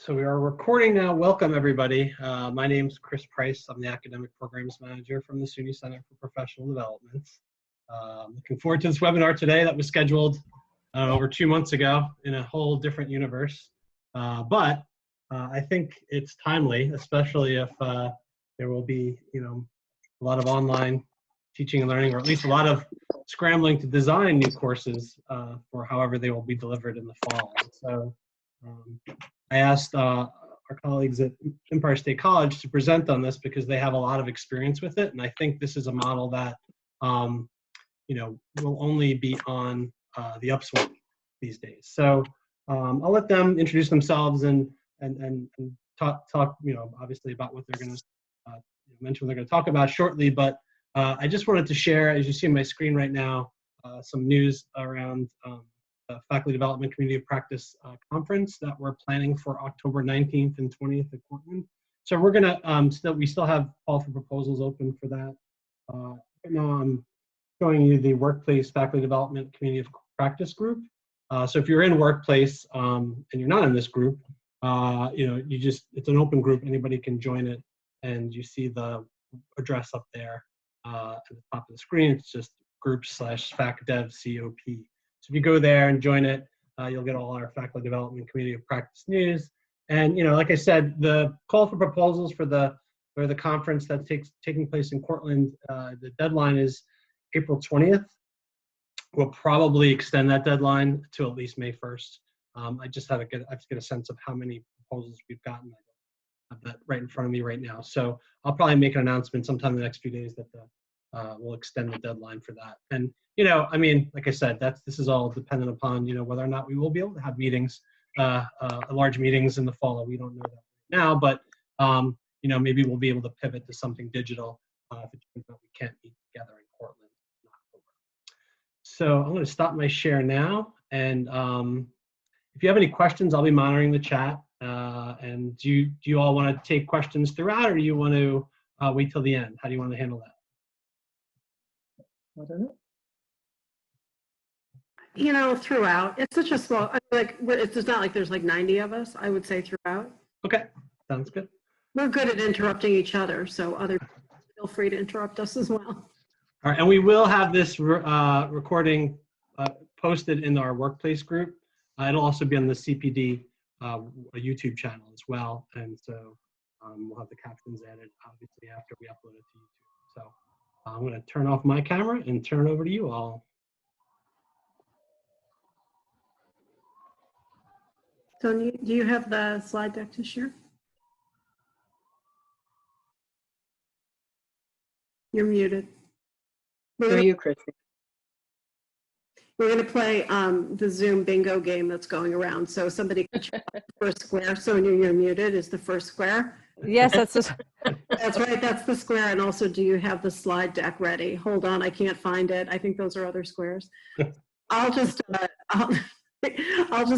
So we are recording now. Welcome, everybody. My name is Chris Price. I'm the Academic Programs Manager from the SUNY Center for Professional Development. Looking forward to this webinar today that was scheduled over 2 months ago in a whole different universe. But I think it's timely, especially if there will be, a lot of online teaching and learning, or at least a lot of scrambling to design new courses for however they will be delivered in the fall. So I asked our colleagues at Empire State College to present on this because they have a lot of experience with it, and I think this is a model that will only be on the upswing these days. So I'll let them introduce themselves and talk obviously about what they're going to mention. What they're going to talk about shortly, but I just wanted to share, as you see on my screen right now, some news around the Faculty Development Community of Practice conference that we're planning for October 19th and 20th at Portland. So we're going to, we still have call for proposals open for that. Right now I'm showing you the Workplace Faculty Development Community of Practice group. So if you're in Workplace and you're not in this group, it's an open group, anybody can join it, and you see the address up there at the top of the screen. It's just group/FacDevCOP. So if you go there and join it, you'll get all our faculty development community of practice news. And like I said, the call for proposals for the conference that's taking place in Portland, the deadline is April 20th. We'll probably extend that deadline to at least May 1st. I have to get a sense of how many proposals we've gotten. I don't have that right in front of me right now. So I'll probably make an announcement sometime in the next few days that we'll extend the deadline for that. And like I said, this is all dependent upon whether or not we will be able to have meetings, large meetings in the fall. We don't know that right now, but maybe we'll be able to pivot to something digital if it turns out we can't meet together in Portland in October. So I'm going to stop my share now, and if you have any questions, I'll be monitoring the chat. And do you all want to take questions throughout, or do you want to wait till the end? How do you want to handle that? I don't know. Throughout. It's such a small, it's not like there's like 90 of us. I would say throughout. Okay, sounds good. We're good at interrupting each other, so other people feel free to interrupt us as well. All right, and we will have this recording posted in our Workplace group. It'll also be on the CPD YouTube channel as well, and so we'll have the captions added obviously after we upload it to YouTube. So I'm going to turn off my camera and turn it over to you all. So do you have the slide deck to share? You're muted. Who are you, Christy? We're going to play the Zoom bingo game that's going around. So somebody can check the first square. So you're muted is the first square. Yes, that's that's right. That's the square. And also, do you have the slide deck ready? Hold on, I can't find it. I think those are other squares. I'll just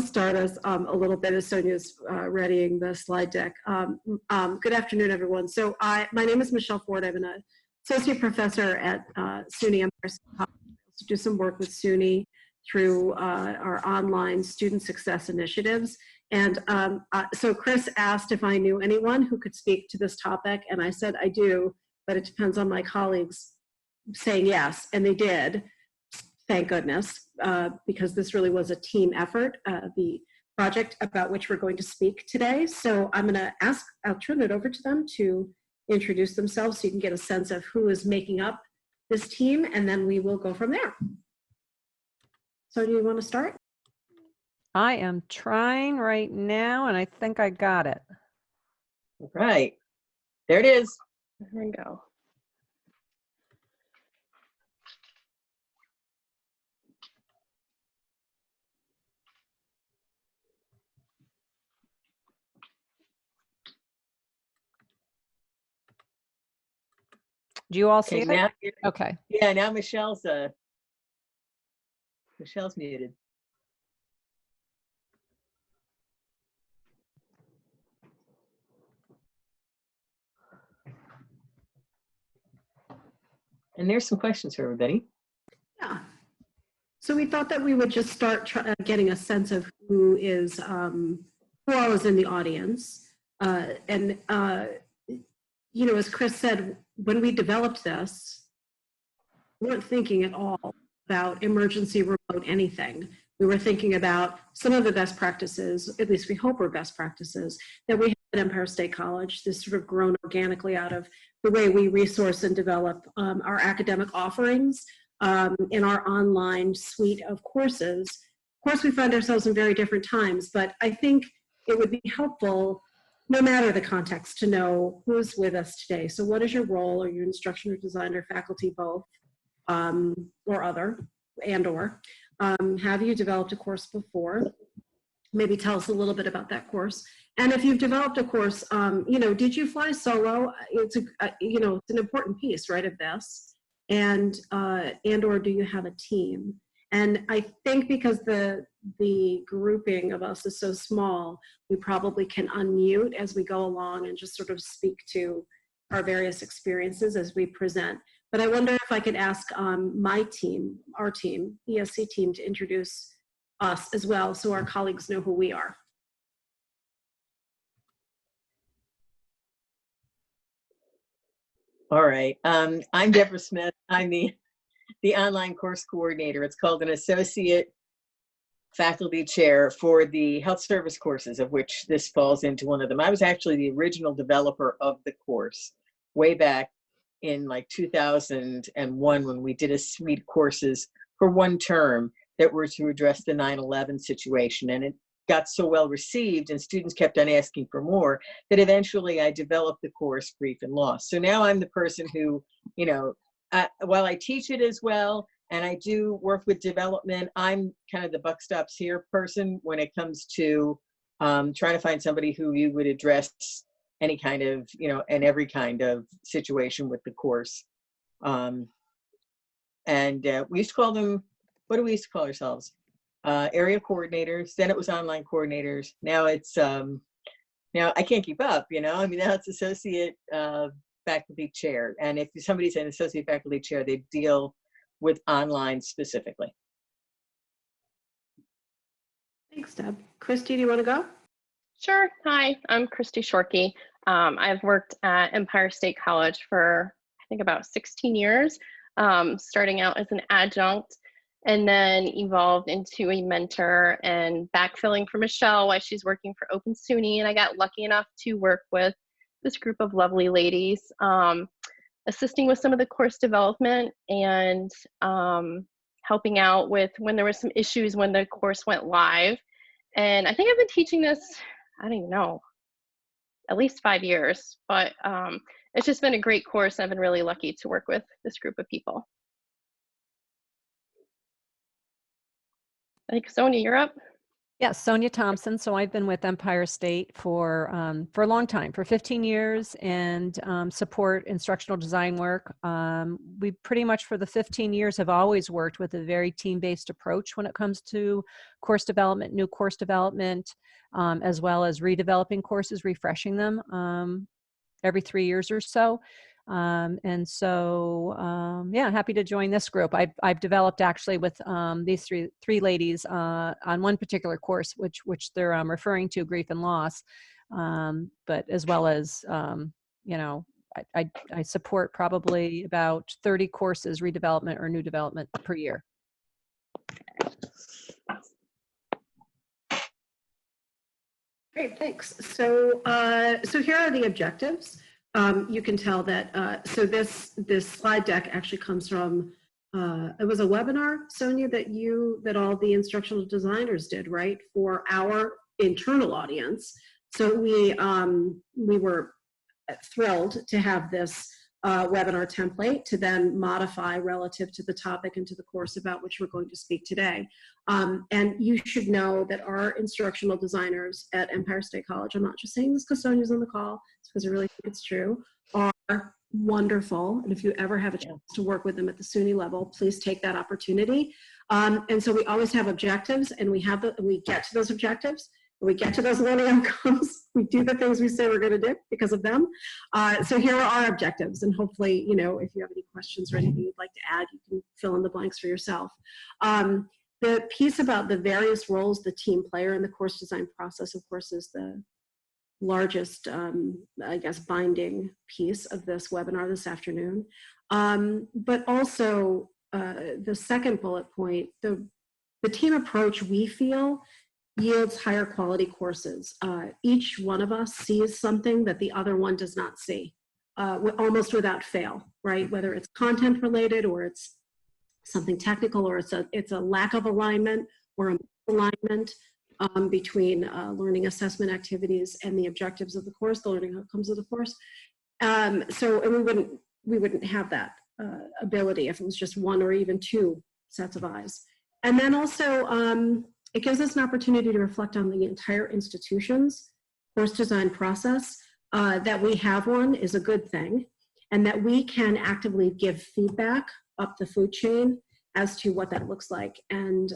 start us a little bit as Sonja's readying the slide deck. Good afternoon, everyone. So my name is Michele Forte. I'm an associate professor at SUNY. I do some work with SUNY through our online student success initiatives. And so Chris asked if I knew anyone who could speak to this topic, and I said I do, but it depends on my colleagues saying yes, and they did. Thank goodness, because this really was a team effort, the project about which we're going to speak today. So I'm going to I'll turn it over to them to introduce themselves so you can get a sense of who is making up this team, and then we will go from there. So do you want to start? I am trying right now, and I think I got it. All right. There it is. There we go. Do you all see it? Now, Okay. yeah, now Michelle's muted. And there's some questions for everybody. Yeah. So we thought that we would just start getting a sense of who is who all is in the audience. And you know, as Chris said, when we developed this, we weren't thinking at all about emergency remote anything. We were thinking about some of the best practices, at least we hope are best practices, that we have at Empire State College. This sort of grown organically out of the way we resource and develop our academic offerings in our online suite of courses. Of course, we find ourselves in very different times, but I think it would be helpful, no matter the context, to know who's with us today. So what is your role? Are you instructional designer, faculty, both, or other, and or? Have you developed a course before? Maybe tell us a little bit about that course. And if you've developed a course, you know, did you fly solo? It's you know, it's an important piece, right, of this. And or do you have a team? And I think because the grouping of us is so small, we probably can unmute as we go along and just sort of speak to our various experiences as we present. But I wonder if I could ask my team, our team, ESC team, to introduce us as well so our colleagues know who we are. All right. I'm Deborah Smith. I'm the online course coordinator. It's called an associate faculty chair for the health service courses, of which this falls into one of them. I was actually the original developer of the course way back in like 2001 when we did a suite of courses for one term that were to address the 9/11 situation. And it got so well received and students kept on asking for more that eventually I developed the course Grief and Loss. So now I'm the person who, you know, while I teach it as well, and I do work with development, I'm kind of the buck stops here person when it comes to trying to find somebody who you would address any kind of, you know, and every kind of situation with the course. And we used to call them, what do we used to call ourselves? Area coordinators. Then it was online coordinators. Now it's, now I can't keep up, you know, I mean, now it's associate faculty chair. And if somebody's an associate faculty chair, they deal with online specifically. Thanks, Deb. Christy, do you want to go? Sure. Hi, I'm Christy Shorkie. I've worked at Empire State College for, I think, about 16 years, starting out as an adjunct and then evolved into a mentor and backfilling for Michele while she's working for Open SUNY. And I got lucky enough to work with this group of lovely ladies, assisting with some of the course development and helping out with when there were some issues when the course went live. And I think I've been teaching this, I don't even know, at least 5 years, but it's just been a great course. I've been really lucky to work with this group of people. I think Sonja, you're up. Yes, Sonja Thomson. So I've been with Empire State for a long time, for 15 years, and support instructional design work. We pretty much for the 15 years have always worked with a very team-based approach when it comes to course development, new course development, as well as redeveloping courses, refreshing them every 3 years or so. And so, yeah, happy to join this group. I've developed actually with these three ladies on one particular course, which they're referring to, Grief and Loss, but as well as, you know, I support probably about 30 courses, redevelopment or new development per year. Great, thanks. So, so here are the objectives. You can tell that, so this slide deck actually comes from, it was a webinar, Sonja, that all the instructional designers did, right, for our internal audience. So we were thrilled to have this webinar template to then modify relative to the topic and to the course about which we're going to speak today. And you should know that our instructional designers at Empire State College, I'm not just saying this because Sonja's on the call, it's because I really think it's true, are wonderful. And if you ever have a chance to work with them at the SUNY level, please take that opportunity. And so we always have objectives, and we get to those objectives. We get to those learning outcomes. We do the things we say we're going to do because of them. So here are our objectives, and hopefully, you know, if you have any questions or anything you'd like to add, you can fill in the blanks for yourself. The piece about the various roles the team player in the course design process, of course, is the largest, I guess, binding piece of this webinar this afternoon. But also the second bullet point, the team approach, we feel, yields higher quality courses. Each one of us sees something that the other one does not see, almost without fail, right? Whether it's content related or it's something technical, or it's a lack of alignment or a misalignment between learning assessment activities and the objectives of the course, the learning outcomes of the course. And we wouldn't have that ability if it was just one or even two sets of eyes. And then also, it gives us an opportunity to reflect on the entire institution's course design process. That we have one is a good thing, and that we can actively give feedback up the food chain as to what that looks like, and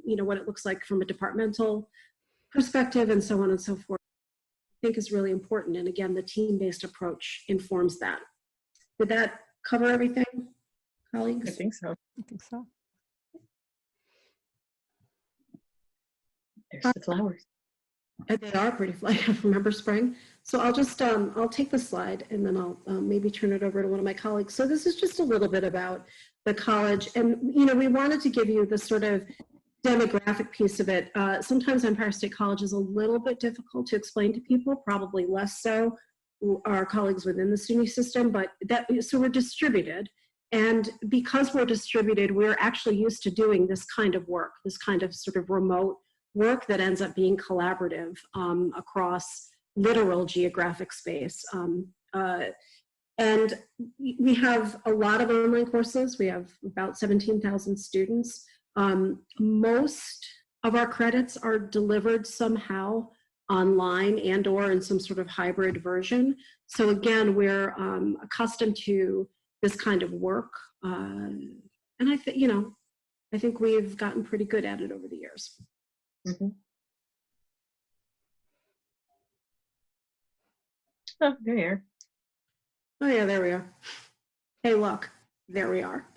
you know, what it looks like from a departmental perspective, and so on and so forth, I think is really important. And again, the team-based approach informs that. Did that cover everything, colleagues? I think so. I think so. There's the flowers. They are pretty flat. Remember spring? So I'll just, I'll take the slide and then I'll maybe turn it over to one of my colleagues. So this is just a little bit about the college. And, you know, we wanted to give you the sort of demographic piece of it. Sometimes Empire State College is a little bit difficult to explain to people, probably less so our colleagues within the SUNY system, but so we're distributed. And because we're distributed, we're actually used to doing this kind of work, this kind of sort of remote work that ends up being collaborative across literal geographic space. And we have a lot of online courses. We have about 17,000 students. Most of our credits are delivered somehow online and or in some sort of hybrid version. So again, we're accustomed to this kind of work. And I think, you know, I think we've gotten pretty good at it over the years. Mm-hmm. Oh, there you are. Oh yeah, there we are. Hey, look, there we are.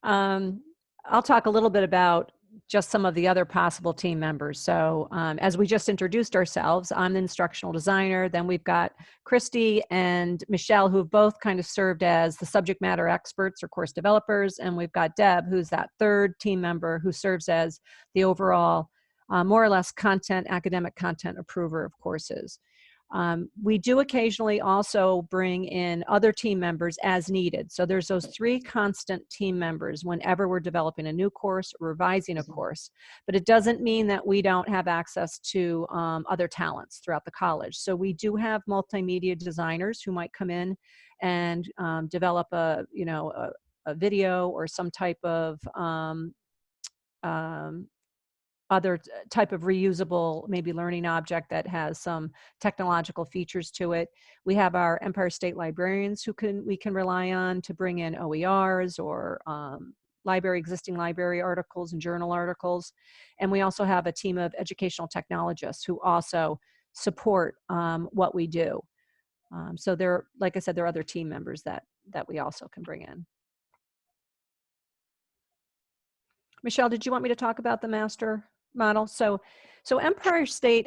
I'll talk a little bit about just some of the other possible team members. So as we just introduced ourselves, I'm the instructional designer. Then we've got Christy and Michele, who have both kind of served as the subject matter experts or course developers. And we've got Deb, who's that third team member who serves as the overall, more or less academic content approver of courses. We do occasionally also bring in other team members as needed. So there's those three constant team members whenever we're developing a new course or revising a course, but it doesn't mean that we don't have access to other talents throughout the college. So we do have multimedia designers who might come in and develop a video or some type of other type of reusable, maybe learning object that has some technological features to it. We have our Empire State librarians who we can rely on to bring in OERs or existing library articles and journal articles. And we also have a team of educational technologists who also support what we do. So there, like I said, there are other team members that we also can bring in. Michele, did you want me to talk about the master model? So Empire State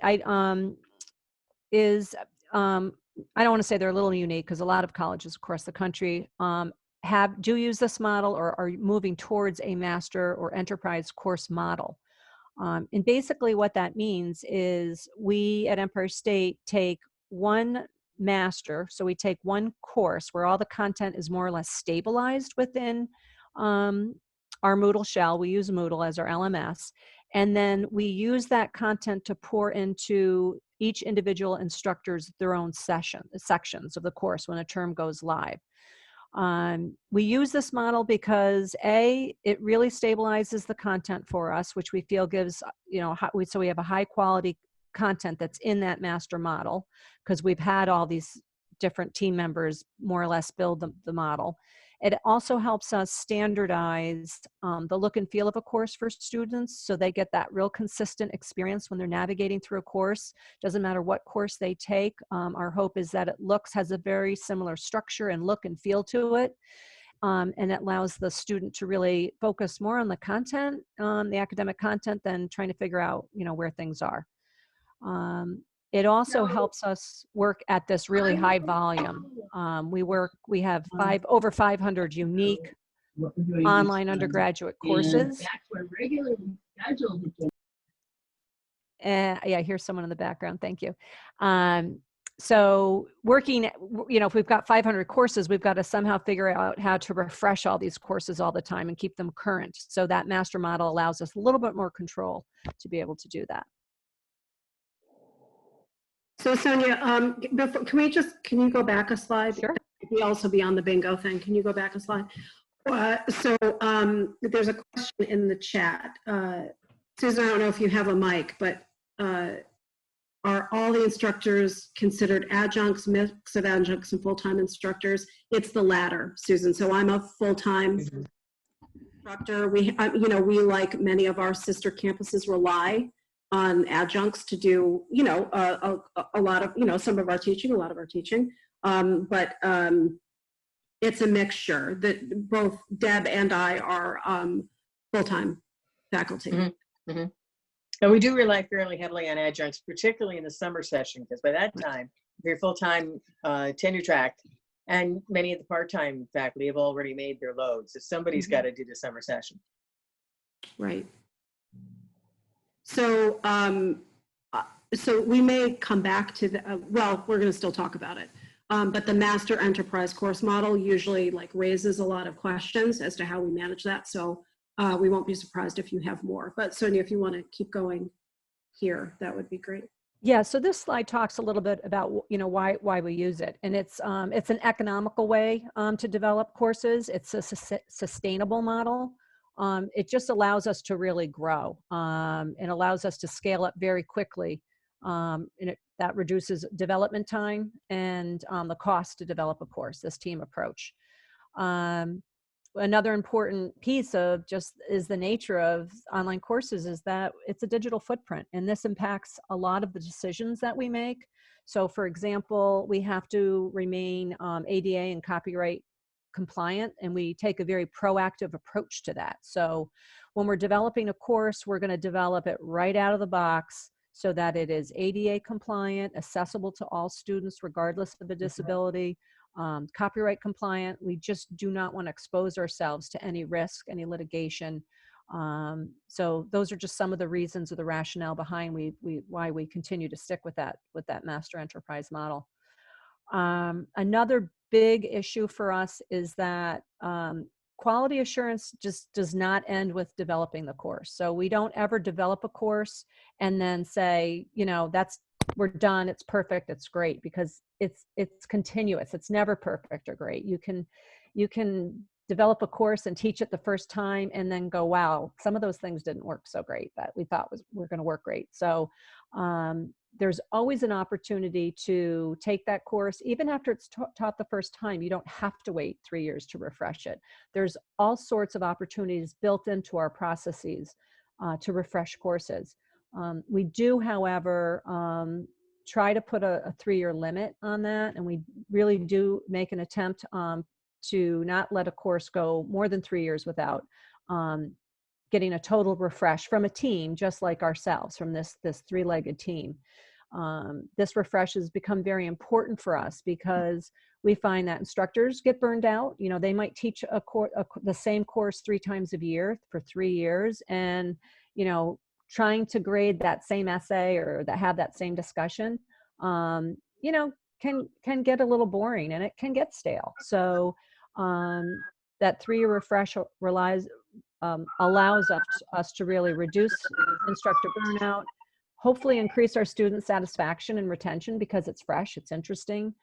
is, I don't want to say they're a little unique because a lot of colleges across the country do use this model or are moving towards a master or enterprise course model. And basically what that means is we at Empire State take one master, so we take one course where all the content is more or less stabilized within our Moodle shell. We use Moodle as our LMS. And then we use that content to pour into each individual instructor's their own sections of the course when a term goes live. We use this model because it really stabilizes the content for us, which we feel gives, so we have a high quality content that's in that master model because we've had all these different team members more or less build the model. It also helps us standardize the look and feel of a course for students so they get that real consistent experience when they're navigating through a course. Doesn't matter what course they take. Our hope is that it has a very similar structure and look and feel to it. and it allows the student to really focus more on the content, the academic content, than trying to figure out, where things are. It also helps us work at this really high volume. We have over 500 unique online undergraduate courses. Yeah, here's someone in the background. Thank you. So working, if we've got 500 courses, we've got to somehow figure out how to refresh all these courses all the time and keep them current. So that master model allows us a little bit more control to be able to do that. So Sonja, can you go back a slide? Sure. We also be on the bingo thing. Can you go back a slide? There's a question in the chat. Susan, I don't know if you have a mic, but are all the instructors considered adjuncts, mix of adjuncts and full-time instructors? It's the latter, Susan. So I'm a full-time instructor. We, like many of our sister campuses, rely on adjuncts to do, a lot of, some of our teaching, a lot of our teaching. But it's a mixture that both Deb and I are full-time faculty. Mm-hmm. Mm-hmm. And we do rely fairly heavily on adjuncts, particularly in the summer session, because by that time, if you're full-time tenure track, and many of the part-time faculty have already made their loads, so somebody's got to do the summer session. Right. So, so we may come back to the, well, we're going to still talk about it. But the master enterprise course model usually raises a lot of questions as to how we manage that. So we won't be surprised if you have more. But Sonja, if you want to keep going here, that would be great. Yeah, so this slide talks a little bit about why we use it, and it's an economical way to develop courses. It's a sustainable model. It just allows us to really grow and allows us to scale up very quickly. That reduces development time and the cost to develop a course, this team approach. Another important piece of is the nature of online courses is that it's a digital footprint, and this impacts a lot of the decisions that we make. So for example, we have to remain ADA and copyright compliant, and we take a very proactive approach to that. So when we're developing a course, we're going to develop it right out of the box so that it is ADA compliant, accessible to all students regardless of a disability, copyright compliant. We just do not want to expose ourselves to any risk, any litigation. So those are just some of the reasons or the rationale behind why we continue to stick with that master enterprise model. Another big issue for us is that quality assurance just does not end with developing the course. So we don't ever develop a course and then say, we're done, it's perfect, it's great, because it's continuous. It's never perfect or great. You can develop a course and teach it the first time and then go, wow, some of those things didn't work so great that we thought were going to work great. So there's always an opportunity to take that course, even after it's taught the first time. You don't have to wait 3 years to refresh it. There's all sorts of opportunities built into our processes to refresh courses. We do, however, try to put a 3-year limit on that, and we really do make an attempt to not let a course go more than 3 years without getting a total refresh from a team just like ourselves, from this three-legged team. This refresh has become very important for us because we find that instructors get burned out. They might teach the same course 3 times a year for 3 years, and trying to grade that same essay or have that same discussion, can get a little boring and it can get stale. So that 3-year refresh allows us to really reduce instructor burnout, hopefully increase our student satisfaction and retention because it's fresh, it's interesting.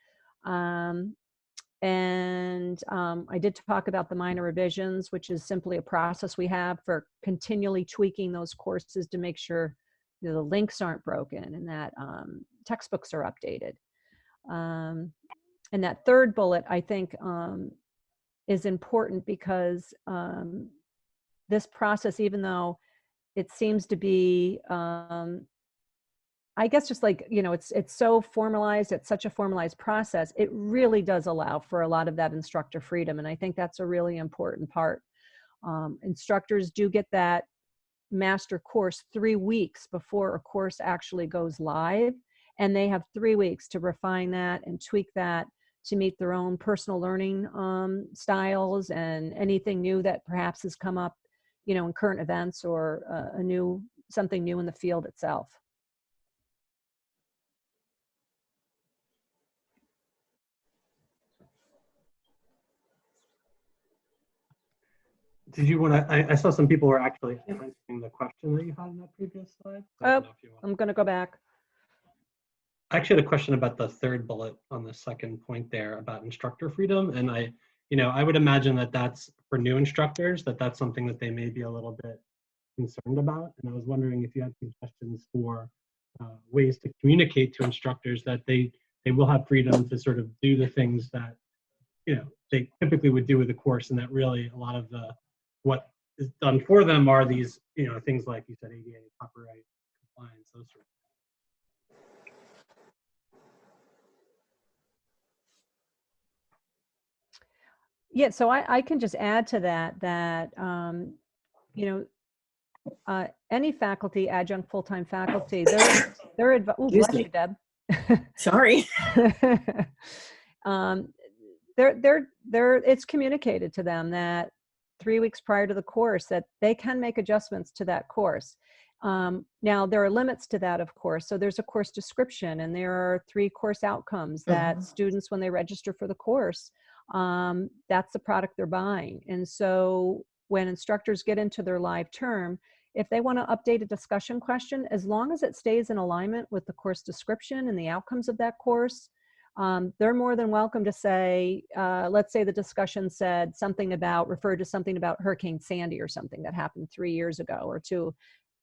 I did talk about the minor revisions, which is simply a process we have for continually tweaking those courses to make sure the links aren't broken and that textbooks are updated. And that third bullet, I think, is important because this process, even though it seems to be I guess just like, you know, it's so formalized, it's such a formalized process, it really does allow for a lot of that instructor freedom. And I think that's a really important part. Instructors do get that master course 3 weeks before a course actually goes live. And they have 3 weeks to refine that and tweak that to meet their own personal learning styles and anything new that perhaps has come up, you know, in current events or something new in the field itself. Did you want to, I saw some people were actually answering the question that you had in that previous slide. So I don't know if you want. I'm going to go back. I actually had a question about the third bullet on the second point there about instructor freedom. And I would imagine that that's for new instructors, that's something that they may be a little bit concerned about. And I was wondering if you had suggestions for ways to communicate to instructors that they will have freedom to sort of do the things that, you know, they typically would do with the course, and that really a lot of what is done for them are these, you know, things like you said, ADA, copyright, compliance, those sort of things. Yeah, so I can just add to that, you know, any faculty, adjunct full-time faculty, they're oh, bless you, Deb. Sorry. It's communicated to them that 3 weeks prior to the course that they can make adjustments to that course. Now there are limits to that, of course. So there's a course description, and there are 3 course outcomes that students, when they register for the course, that's the product they're buying. And so when instructors get into their live term, if they want to update a discussion question, as long as it stays in alignment with the course description and the outcomes of that course, they're more than welcome to say, let's say the discussion referred to something about Hurricane Sandy or something that happened 3 years ago, or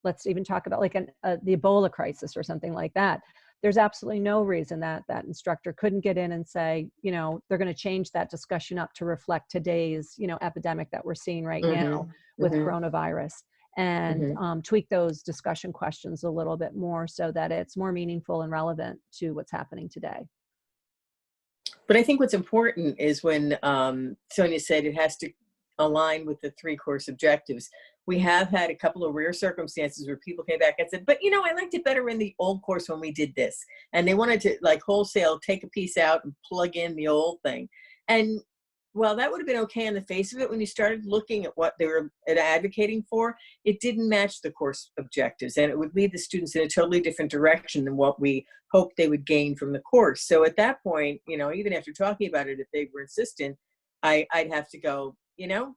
let's even talk about like the Ebola crisis or something like that. There's absolutely no reason that instructor couldn't get in and say, you know, they're going to change that discussion up to reflect today's, you know, epidemic that we're seeing right now with coronavirus, and tweak those discussion questions a little bit more so that it's more meaningful and relevant to what's happening today. But I think what's important is when Sonja said it has to align with the 3 course objectives. We have had a couple of rare circumstances where people came back and said, but you know, I liked it better in the old course when we did this. And they wanted to like wholesale take a piece out and plug in the old thing. And while that would have been okay on the face of it, when you started looking at what they were advocating for, it didn't match the course objectives, and it would lead the students in a totally different direction than what we hoped they would gain from the course. So at that point, you know, even after talking about it, if they were insistent, I'd have to go, you know,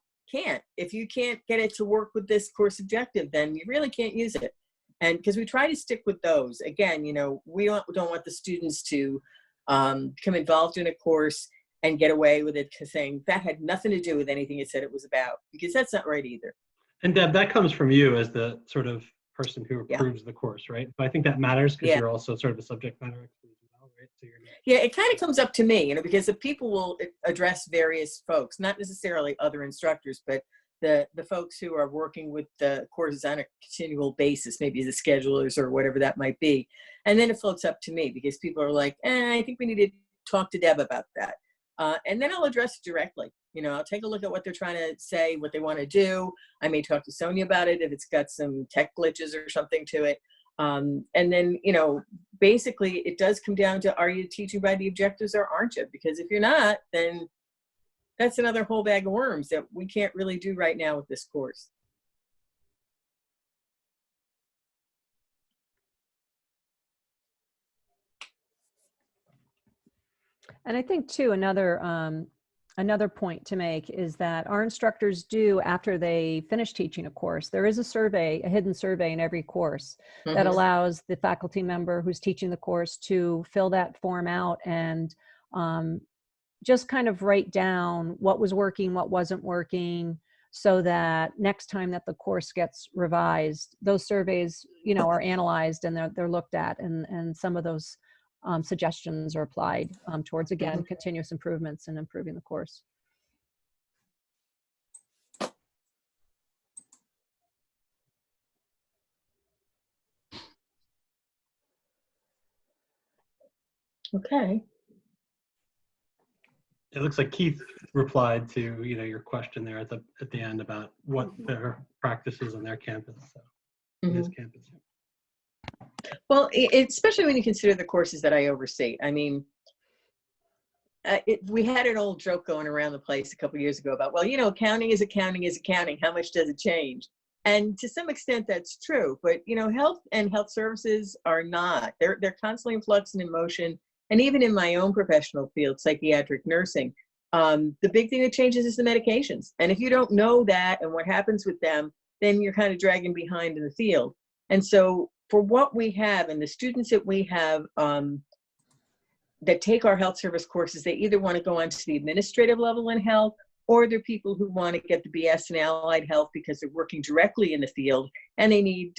if you can't get it to work with this course objective, then you really can't use it. And because we try to stick with those, again, you know, we don't want the students to become involved in a course and get away with it saying that had nothing to do with anything it said it was about, because that's not right either. And Deb, that comes from you as the sort of person who approves the course, right? But I think that matters because you're also sort of a subject matter expert as well, right? So yeah, it kind of comes up to me, you know, because the people will address various folks, not necessarily other instructors, but the folks who are working with the courses on a continual basis, maybe the schedulers or whatever that might be. And then it floats up to me because people are like, I think we need to talk to Deb about that. And then I'll address it directly. You know, I'll take a look at what they're trying to say, what they want to do. I may talk to Sonja about it if it's got some tech glitches or something to it. And then, you know, basically it does come down to, are you teaching by the objectives or aren't you? Because if you're not, then that's another whole bag of worms that we can't really do right now with this course. And I think too, another point to make is that our instructors do, after they finish teaching a course, there is a survey, a hidden survey in every course that allows the faculty member who's teaching the course to fill that form out and just kind of write down what was working, what wasn't working, so that next time that the course gets revised, those surveys, you know, are analyzed and they're looked at, and some of those suggestions are applied towards, again, continuous improvements and improving the course. Okay. It looks like Keith replied to, your question there at the end about what their practices on their campus, so on his campus. Well, especially when you consider the courses that I oversee. I mean, we had an old joke going around the place a couple of years ago about, well, accounting is accounting is accounting. How much does it change? And to some extent, that's true. But health and health services are not. They're constantly in flux and in motion. And even in my own professional field, psychiatric nursing, the big thing that changes is the medications. And if you don't know that and what happens with them, then you're kind of dragging behind in the field. And so for what we have and the students that we have that take our health service courses, they either want to go on to the administrative level in health, or they're people who want to get the BS in allied health because they're working directly in the field and they need,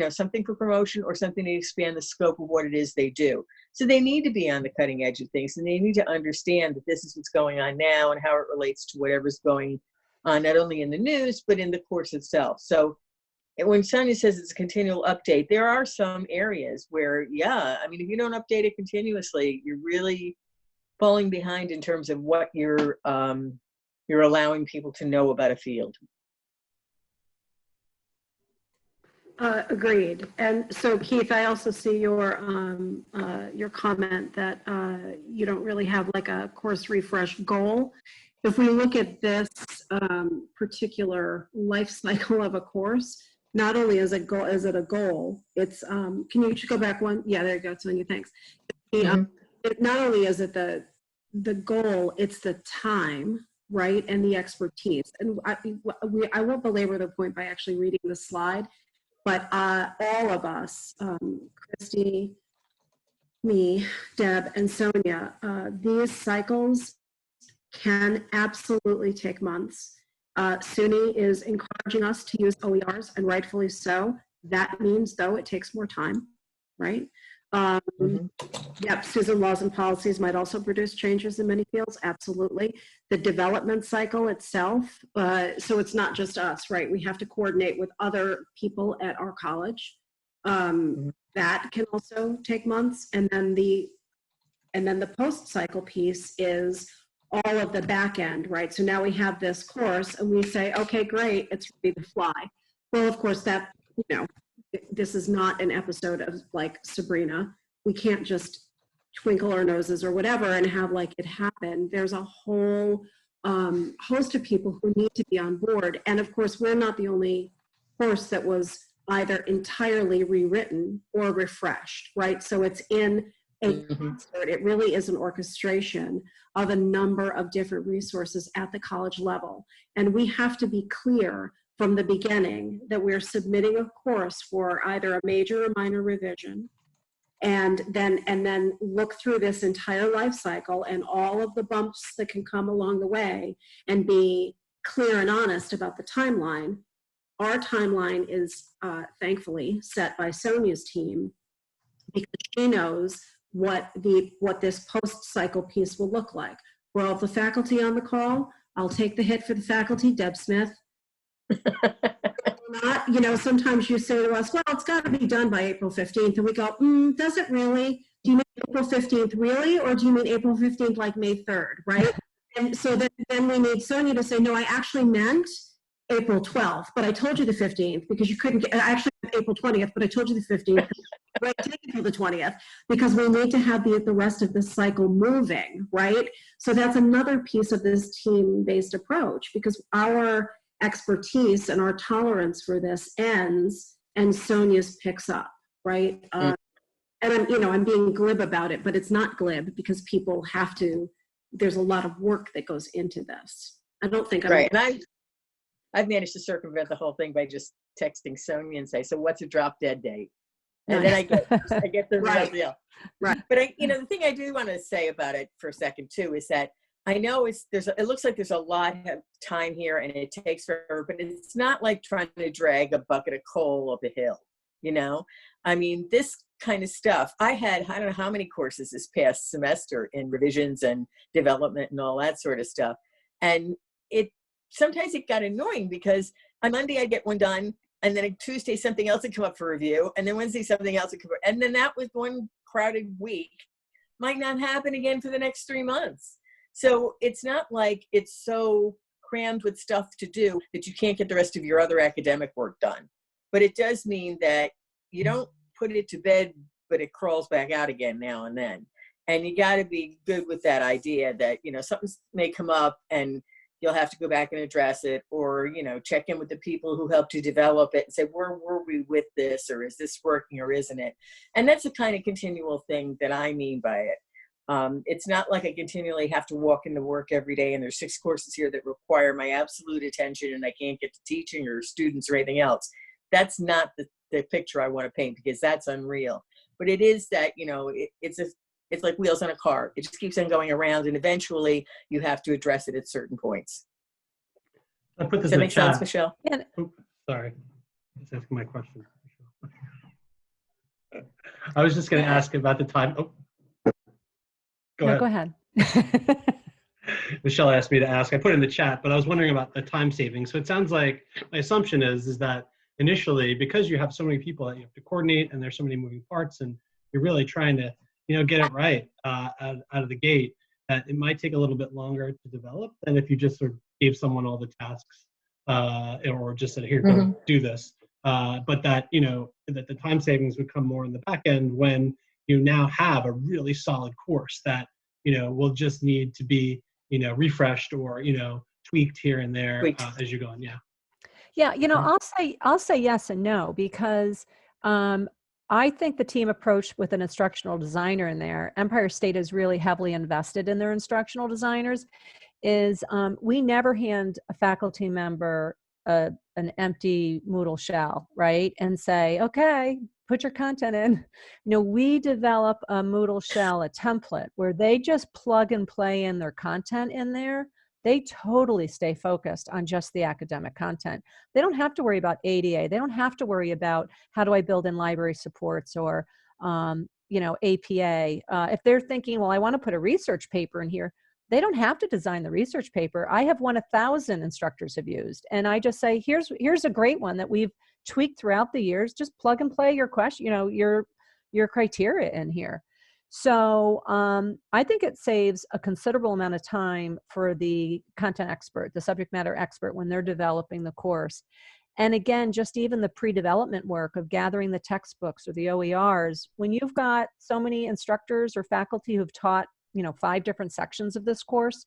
something for promotion or something to expand the scope of what it is they do. So they need to be on the cutting edge of things, and they need to understand that this is what's going on now and how it relates to whatever's going on, not only in the news, but in the course itself. So when Sonja says it's a continual update, there are some areas where, if you don't update it continuously, you're really falling behind in terms of what you're allowing people to know about a field. Agreed. And so, Keith, I also see your comment that you don't really have like a course refresh goal. If we look at this particular life cycle of a course, not only is it a goal, it's can you go back one? Yeah, there you go, Sonja, thanks. Not only is it the goal, it's the time, right, and the expertise. And I won't belabor the point by actually reading the slide, but all of us, Christy, me, Deb, and Sonja, these cycles can absolutely take months. SUNY is encouraging us to use OERs, and rightfully so. That means, though, it takes more time, right? Yep, Susan, laws and policies might also produce changes in many fields, absolutely. The development cycle itself, so it's not just us, right? We have to coordinate with other people at our college. That can also take months. And then the post-cycle piece is all of the back end, right? So now we have this course and we say, okay, great, it's ready to fly. Well, of course, that, this is not an episode of like Sabrina. We can't just twinkle our noses or whatever and have like it happen. There's a whole host of people who need to be on board. And of course, we're not the only course that was either entirely rewritten or refreshed, right? So it's in a concert. It really is an orchestration of a number of different resources at the college level. And we have to be clear from the beginning that we're submitting a course for either a major or minor revision, and then look through this entire life cycle and all of the bumps that can come along the way and be clear and honest about the timeline. Our timeline is thankfully set by Sonja's team because she knows what this post-cycle piece will look like. For all of the faculty on the call, I'll take the hit for the faculty, Deb Smith. Not, sometimes you say to us, well, it's got to be done by April 15th. And we go, does it really? Do you mean April 15th really? Or do you mean April 15th like May 3rd, right? And so then we need Sonja to say, no, I actually meant April 12th, but I told you the 15th because you couldn't get, actually April 20th, but I told you the 15th. Right, take it till the 20th because we need to have the rest of this cycle moving, right? So that's another piece of this team-based approach because our expertise and our tolerance for this ends and Sonja's picks up, right? And I'm being glib about it, but it's not glib because people have to, there's a lot of work that goes into this. I don't think I'm right. And I've managed to circumvent the whole thing by just texting Sonja and say, so what's a drop dead date? And then I get the real deal. Right. But the thing I do want to say about it for a second too is that I know it looks like there's a lot of time here and it takes forever, but it's not like trying to drag a bucket of coal up a hill, I mean, this kind of stuff, I don't know how many courses this past semester in revisions and development and all that sort of stuff. And sometimes it got annoying because on Monday I get one done. And then on Tuesday, something else would come up for review. And then Wednesday, something else would come up. And then that was one crowded week might not happen again for the next 3 months. So it's not like it's so crammed with stuff to do that you can't get the rest of your other academic work done. But it does mean that you don't put it to bed, but it crawls back out again now and then. And you got to be good with that idea that, you know, something may come up and you'll have to go back and address it, or, you know, check in with the people who helped you develop it and say, where were we with this, or is this working or isn't it? And that's the kind of continual thing that I mean by it. It's not like I continually have to walk into work every day and there's 6 courses here that require my absolute attention and I can't get to teaching or students or anything else. That's not the picture I want to paint, because that's unreal. But it is that, you know, it's like wheels on a car. It just keeps on going around, and eventually you have to address it at certain points. I put this Does that in make the chat. sense, Michelle? Yeah. Oops, sorry. Just asking my question. I was just going to ask about the time. Oh, Go ahead. Michelle asked me to ask. I put it in the chat, but I was wondering about the time saving. So it sounds like my assumption is that initially, because you have so many people that you have to coordinate and there's so many moving parts, and you're really trying to, you know, get it right out of the gate, that it might take a little bit longer to develop than if you just sort of gave someone all the tasks or just said, here, go do this. But that, you know, that the time savings would come more in the back end when you now have a really solid course that, you know, will just need to be, you know, refreshed or, you know, tweaked here and there as you go on. Yeah. Yeah, you know, I'll say yes and no, because I think the team approach with an instructional designer in there, Empire State is really heavily invested in their instructional designers, is we never hand a faculty member an empty Moodle shell, right? And say, okay, put your content in. You know, we develop a Moodle shell, a template, where they just plug and play in their content in there. They totally stay focused on just the academic content. They don't have to worry about ADA. They don't have to worry about how do I build in library supports or, you know, APA. If they're thinking, well, I want to put a research paper in here, they don't have to design the research paper. I have one 1,000 instructors have used, and I just say, here's a great one that we've tweaked throughout the years. Just plug and play your question, you know, your criteria in here. So I think it saves a considerable amount of time for the content expert, the subject matter expert, when they're developing the course. And again, just even the pre-development work of gathering the textbooks or the OERs, when you've got so many instructors or faculty who've taught, you know, 5 different sections of this course,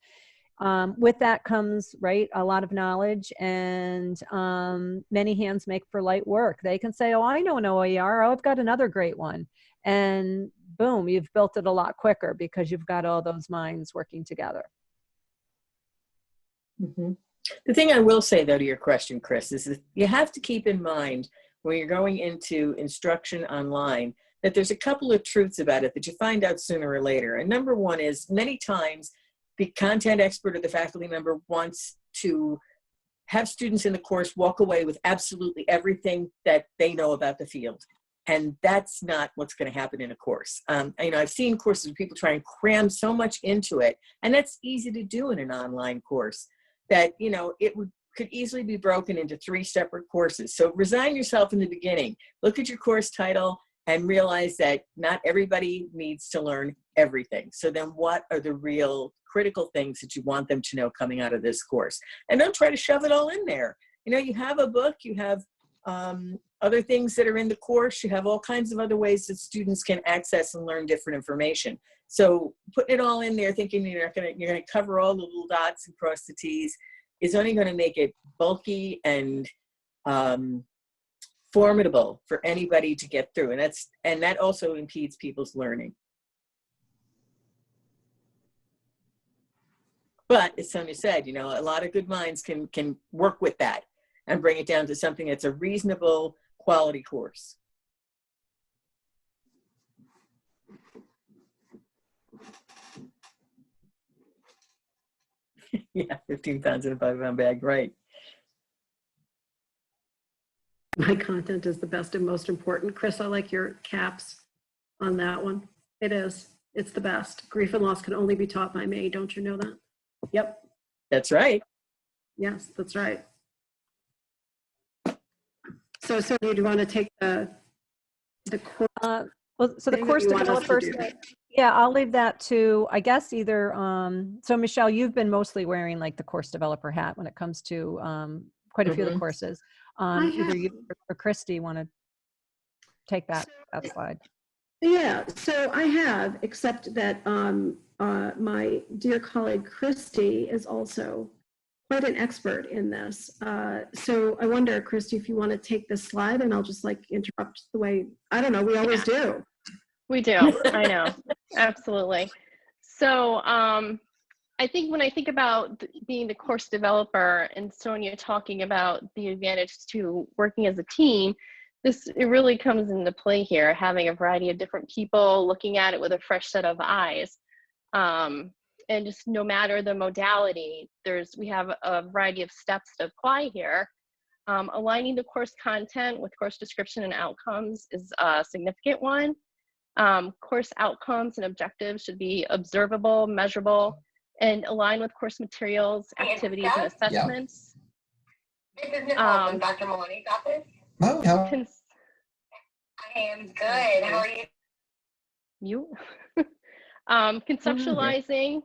with that comes, right, a lot of knowledge, and many hands make for light work. They can say, oh, I know an OER, oh, I've got another great one. And boom, you've built it a lot quicker because you've got all those minds working together. The thing I will say, though, to your question, Chris, is that you have to keep in mind when you're going into instruction online that there's a couple of truths about it that you find out sooner or later. And number one is, many times the content expert or the faculty member wants to have students in the course walk away with absolutely everything that they know about the field. And that's not what's going to happen in a course. You know, I've seen courses where people try and cram so much into it, and that's easy to do in an online course, that, you know, could easily be broken into 3 separate courses. So resign yourself in the beginning. Look at your course title and realize that not everybody needs to learn everything. So then what are the real critical things that you want them to know coming out of this course? And don't try to shove it all in there. You know, you have a book, you have other things that are in the course, you have all kinds of other ways that students can access and learn different information. So putting it all in there, thinking you're going to cover all the little dots and cross the T's, is only going to make it bulky and formidable for anybody to get through, and that also impedes people's learning. But as Sonja said, you know, a lot of good minds can work with that and bring it down to something that's a reasonable quality course. Yeah, 15 pounds in a 5-pound bag, right. My content is the best and most important. Chris, I like your caps on that one. It is. It's the best. Grief and loss can only be taught by me. Don't you know that? Yep. That's right. Yes, that's right. So Sonja, do you want to take the course? Well, so the course developers, Yeah, I'll leave that to, I guess, either, so Michele, you've been mostly wearing like the course developer hat when it comes to quite a few of the courses. Either you or Christy want to take that slide. Yeah, so I have, except that my dear colleague Christy is also quite an expert in this. So I wonder, Christy, if you want to take this slide, and I'll just like interrupt the way, I don't know, we always do. We do, I know, absolutely. So I think when I think about being the course developer and Sonja talking about the advantage to working as a team, it really comes into play here, having a variety of different people looking at it with a fresh set of eyes. And just no matter the modality, we have a variety of steps to apply here. Aligning the course content with course description and outcomes is a significant one. Course outcomes and objectives should be observable, measurable, and align with course materials, activities, and assessments. This is Nicole from Dr. Maloney's office. Oh, I am good. How are you? Conceptualizing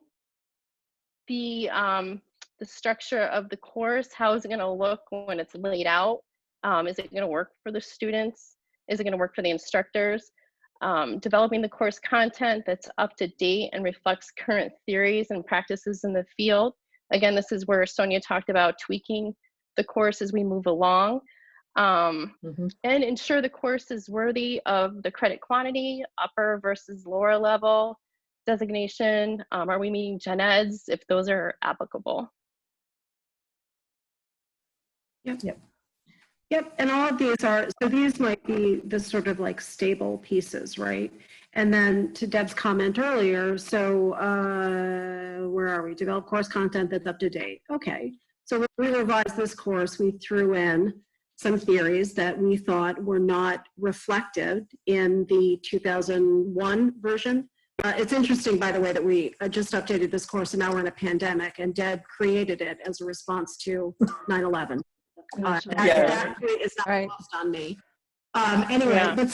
the structure of the course. How is it going to look when it's laid out? Is it going to work for the students? Is it going to work for the instructors? Developing the course content that's up to date and reflects current theories and practices in the field. Again, this is where Sonja talked about tweaking the course as we move along. And ensure the course is worthy of the credit quantity, upper versus lower level designation. Are we meeting gen eds if those are applicable? Yep, and all of these are, so these might be the sort of like stable pieces, right? And then to Deb's comment earlier, so where are we? Develop course content that's up to date. Okay, so when we revised this course, we threw in some theories that we thought were not reflected in the 2001 version. It's interesting, by the way, that we just updated this course and now we're in a pandemic, and Deb created it as a response to 9/11. That is not lost on me. Anyway,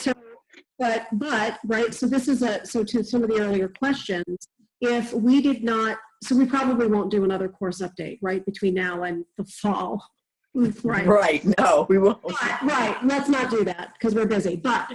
but right, so this is so to some of the earlier questions, if we did not, so we probably won't do another course update, right, between now and the fall. Right, no, we won't. Right, let's not do that because we're busy, but.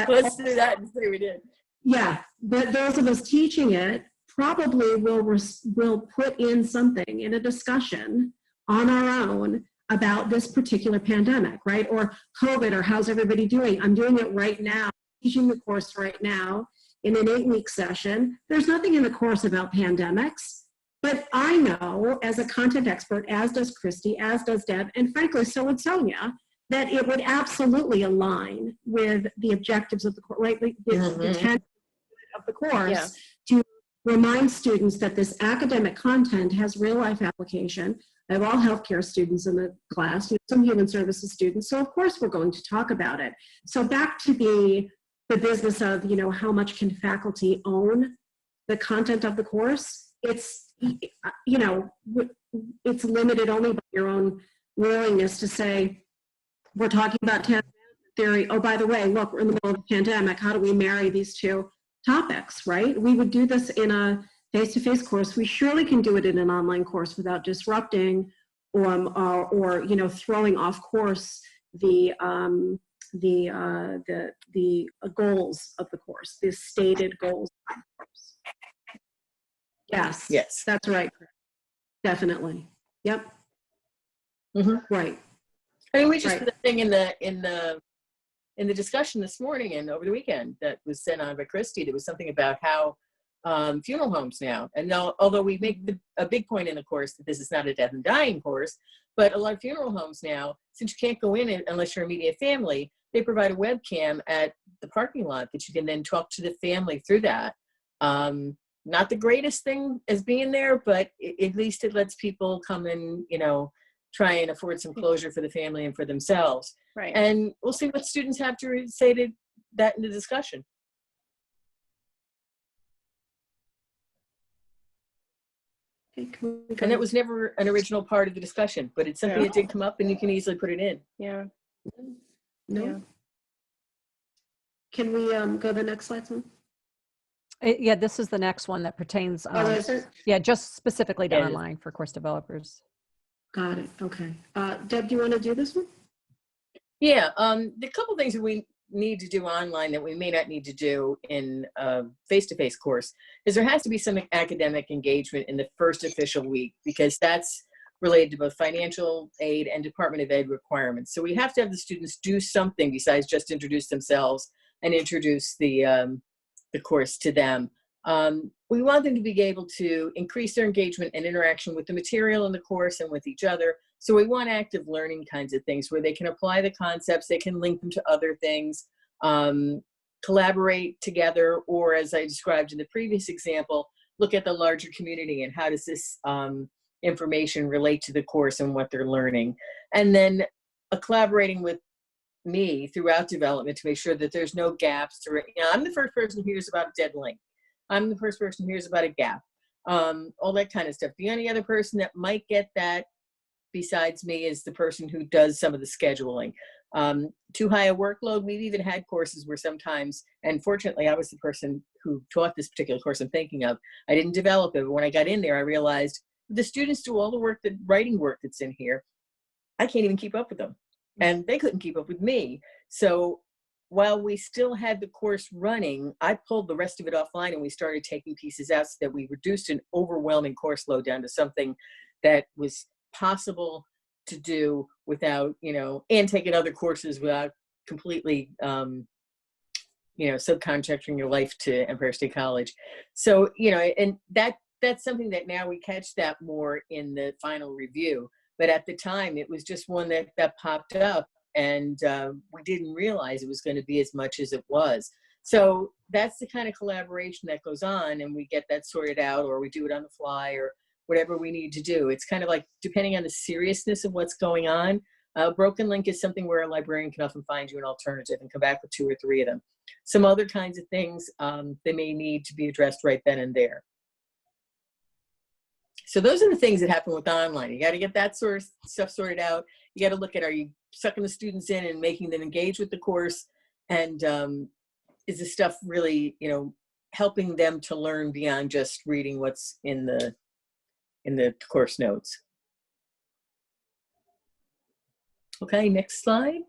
Let's do that and say we did. Yeah, but those of us teaching it probably will put in something in a discussion on our own about this particular pandemic, right? Or COVID, or how's everybody doing? I'm doing it right now, teaching the course right now in an 8-week session. There's nothing in the course about pandemics, but I know as a content expert, as does Christy, as does Deb, and frankly, so would Sonja, that it would absolutely align with the objectives of the course, right? The intent of the course to remind students that this academic content has real life application. I have all healthcare students in the class, some human services students, so of course we're going to talk about it. So back to the business of, how much can faculty own the content of the course? It's, it's limited only by your own willingness to say, we're talking about theory. Oh, by the way, look, we're in the middle of a pandemic. How do we marry these two topics, right? We would do this in a face-to-face course. We surely can do it in an online course without disrupting or throwing off course the goals of the course, the stated goals of the course. Yes, that's right. Definitely. Yep. Right. I mean, we just put a thing in the discussion this morning and over the weekend that was sent on by Christy. There was something about how funeral homes now, and now, although we make a big point in the course that this is not a death and dying course, but a lot of funeral homes now, since you can't go in unless you're immediate family, they provide a webcam at the parking lot that you can then talk to the family through that. Not the greatest thing as being there, but at least it lets people come and, try and afford some closure for the family and for themselves. Right. And we'll see what students have to say to that in the discussion. And it was never an original part of the discussion, but it's something that did come up and you can easily put it in. Yeah. No. Yeah. Can we go to the next slide, son? Yeah, this is the next one that pertains, Oh, is it? yeah, just specifically to Yeah. online for course developers. Got it. Okay. Deb, do you want to do this one? Yeah, the couple things that we need to do online that we may not need to do in a face-to-face course is there has to be some academic engagement in the first official week, because that's related to both financial aid and Department of Ed requirements. So we have to have the students do something besides just introduce themselves and introduce the course to them. We want them to be able to increase their engagement and interaction with the material in the course and with each other. So we want active learning kinds of things where they can apply the concepts, they can link them to other things, collaborate together, or as I described in the previous example, look at the larger community and how does this information relate to the course and what they're learning. And then collaborating with me throughout development to make sure that there's no gaps. I'm the first person who hears about a dead link. I'm the first person who hears about a gap, all that kind of stuff. The only other person that might get that besides me is the person who does some of the scheduling. Too high a workload. We've even had courses where sometimes, and fortunately I was the person who taught this particular course I'm thinking of, I didn't develop it, but when I got in there, I realized the students do all the work, the writing work that's in here. I can't even keep up with them. And they couldn't keep up with me. So while we still had the course running, I pulled the rest of it offline and we started taking pieces out so that we reduced an overwhelming course load down to something that was possible to do without, and taking other courses without completely, subcontracting your life to Empire State College. So, and that's something that now we catch that more in the final review. But at the time, it was just one that popped up, and we didn't realize it was going to be as much as it was. So that's the kind of collaboration that goes on, and we get that sorted out, or we do it on the fly, or whatever we need to do. It's kind of like, depending on the seriousness of what's going on, broken link is something where a librarian can often find you an alternative and come back with 2 or 3 of them. Some other kinds of things, they may need to be addressed right then and there. So those are the things that happen with online. You got to get that sort of stuff sorted out. You got to look at, are you sucking the students in and making them engage with the course? And is the stuff really, helping them to learn beyond just reading what's in the course notes? Okay, next slide.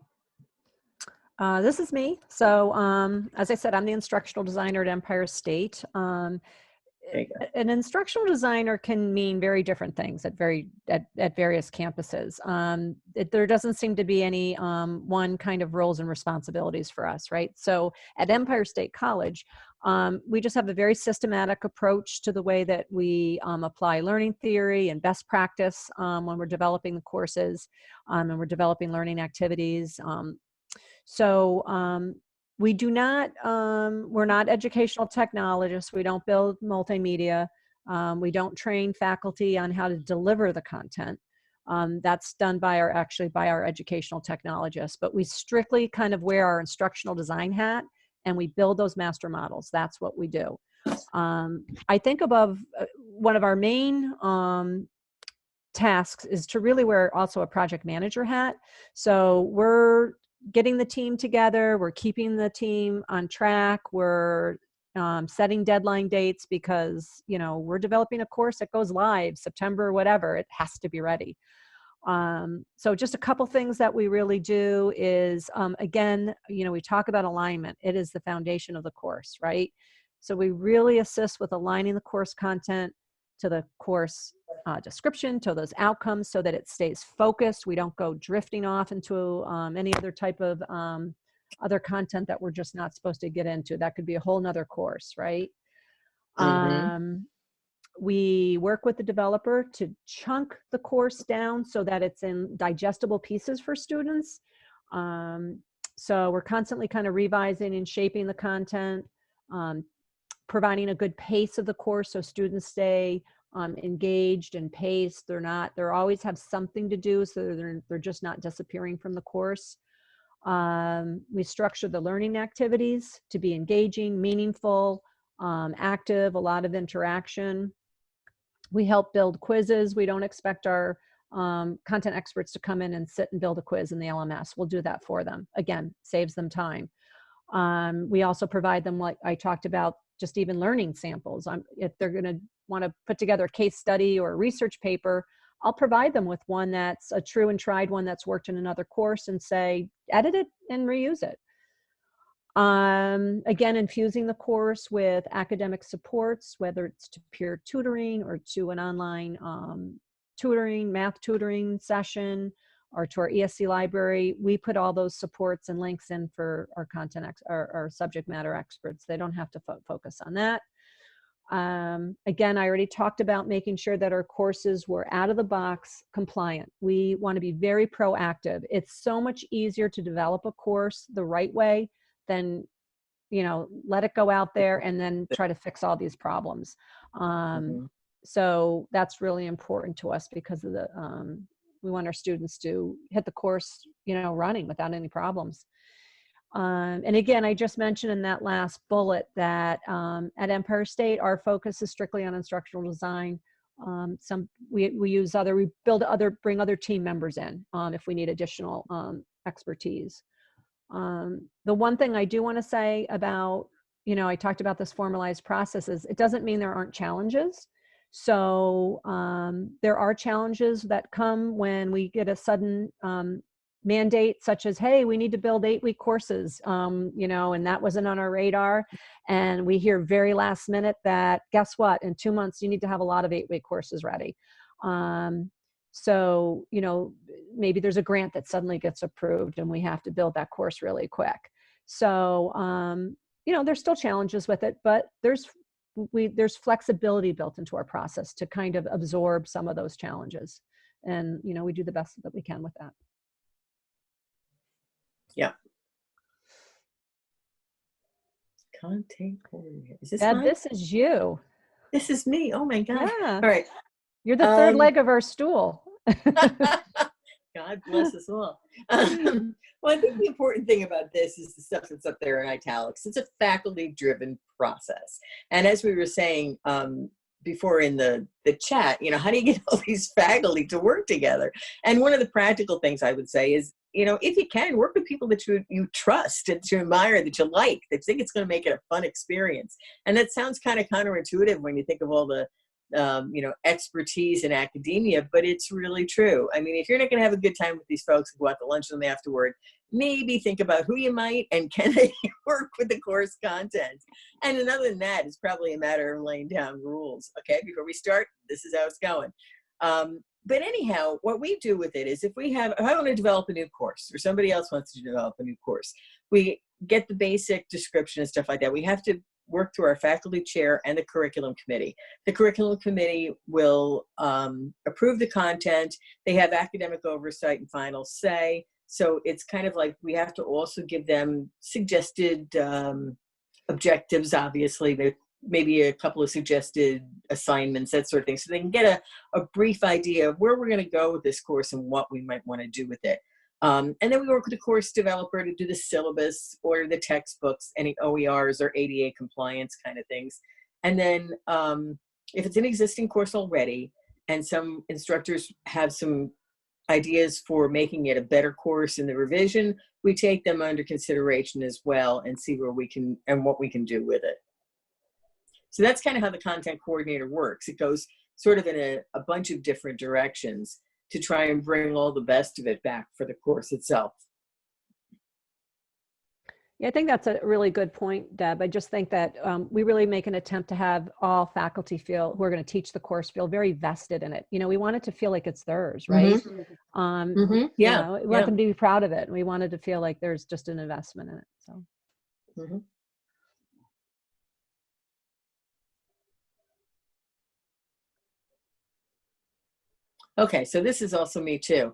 This is me. So as I said, I'm the instructional designer at Empire State. An instructional designer can mean very different things at various campuses. There doesn't seem to be any one kind of roles and responsibilities for us, right? So at Empire State College, we just have a very systematic approach to the way that we apply learning theory and best practice when we're developing the courses and we're developing learning activities. We do not, we're not educational technologists. We don't build multimedia. We don't train faculty on how to deliver the content. That's done by our educational technologists, but we strictly kind of wear our instructional design hat and we build those master models. That's what we do. I think one of our main tasks is to really wear also a project manager hat. So we're getting the team together, we're keeping the team on track, we're setting deadline dates because, we're developing a course that goes live September, whatever, it has to be ready. So just a couple things that we really do is, again, we talk about alignment. It is the foundation of the course, right? So we really assist with aligning the course content to the course description, to those outcomes, so that it stays focused. We don't go drifting off into any other type of other content that we're just not supposed to get into. That could be a whole nother course, right? Mm-hmm. We work with the developer to chunk the course down so that it's in digestible pieces for students. So we're constantly kind of revising and shaping the content, providing a good pace of the course so students stay engaged and paced. They always have something to do, so they're just not disappearing from the course. We structure the learning activities to be engaging, meaningful, active, a lot of interaction. We help build quizzes. We don't expect our content experts to come in and sit and build a quiz in the LMS. We'll do that for them. Again, saves them time. We also provide them, like I talked about, just even learning samples. If they're going to want to put together a case study or a research paper, I'll provide them with one that's a true and tried one that's worked in another course and say, edit it and reuse it. Again, infusing the course with academic supports, whether it's to peer tutoring or to an online tutoring, math tutoring session, or to our ESC library. We put all those supports and links in for our our subject matter experts. They don't have to focus on that. Again, I already talked about making sure that our courses were out of the box compliant. We want to be very proactive. It's so much easier to develop a course the right way than, let it go out there and then try to fix all these problems. So that's really important to us because of we want our students to hit the course, running without any problems. And again, I just mentioned in that last bullet that at Empire State, our focus is strictly on instructional design. We bring other team members in if we need additional expertise. The one thing I do want to say about, I talked about this formalized process is it doesn't mean there aren't challenges. So there are challenges that come when we get a sudden mandate, such as, hey, we need to build 8-week courses, and that wasn't on our radar. And we hear very last minute that, guess what, in 2 months, you need to have a lot of 8-week courses ready. So, maybe there's a grant that suddenly gets approved and we have to build that course really quick. So, there's still challenges with it, but there's flexibility built into our process to kind of absorb some of those challenges. And, we do the best that we can with that. Yeah. Content coordinator. Is this Deb, mine? this is you. This is me. Oh my God. Yeah. All right. You're the third leg of our stool. God bless us all. Well, I think the important thing about this is the stuff that's up there in italics. It's a faculty-driven process. And as we were saying before in the chat, how do you get all these faculty to work together? And one of the practical things I would say is, if you can, work with people that you trust and to admire, that you like, that think it's going to make it a fun experience. And that sounds kind of counterintuitive when you think of all the expertise in academia, but it's really true. I mean, if you're not going to have a good time with these folks and go out to lunch with them afterward, maybe think about who you might and can they work with the course content. And other than that, it's probably a matter of laying down rules. Okay, before we start, this is how it's going. But anyhow, what we do with it is if I want to develop a new course or somebody else wants to develop a new course, we get the basic description and stuff like that. We have to work through our faculty chair and the curriculum committee. The curriculum committee will approve the content. They have academic oversight and final say. So it's kind of like we have to also give them suggested objectives, obviously, maybe a couple of suggested assignments, that sort of thing. So they can get a brief idea of where we're going to go with this course and what we might want to do with it. And then we work with the course developer to do the syllabus, order the textbooks, any OERs or ADA compliance kind of things. And then if it's an existing course already, and some instructors have some ideas for making it a better course in the revision, we take them under consideration as well and see where we can and what we can do with it. So that's kind of how the content coordinator works. It goes sort of in a bunch of different directions to try and bring all the best of it back for the course itself. Yeah, I think that's a really good point, Deb. I just think that we really make an attempt to have all faculty who are going to teach the course feel very vested in it. We want it to feel like it's theirs, right? Mm-hmm. Yeah. We want them to be proud of it. And we wanted to feel like there's just an investment in it. So. Mm-hmm. Okay, so this is also me too.